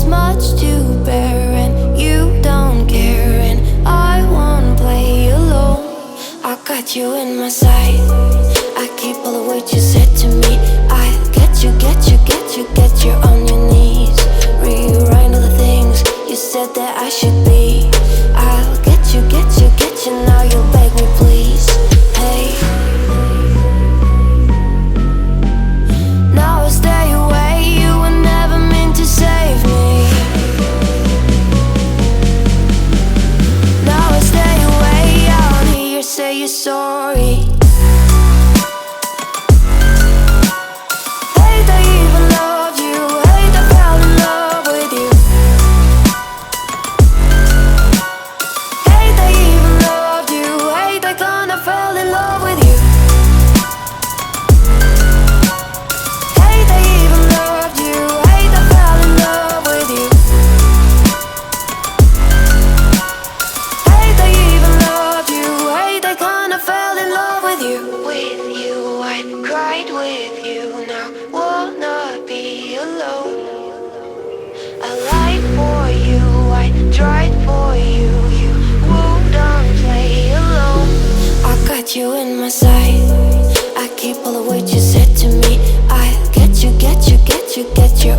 much to bear, and you don't care, and I won't play alone. I got you in my sight, I keep all the words you said to me. I get you, get you, get you, get you on your knees. Rewrite all the things you said that I should be. I'll get you, get you, get you, now you'll beg me please. Hey, now I stay away, you were never meant to save me. Now I stay away, I don't hear you say you're sorry. Hate I even loved you, hate I fell in love with you. Hate I even loved you, hate I kinda fell in love with you. Hate I even loved you, hate I fell in love with you. Hate I even loved you, hate I kinda fell in love with you. With you, I cried with you, now wanna be alone. I lied for you, I tried for you, you wouldn't play alone. I got you in my sight, I keep all the words you said to me. I get you, get you, get you, get you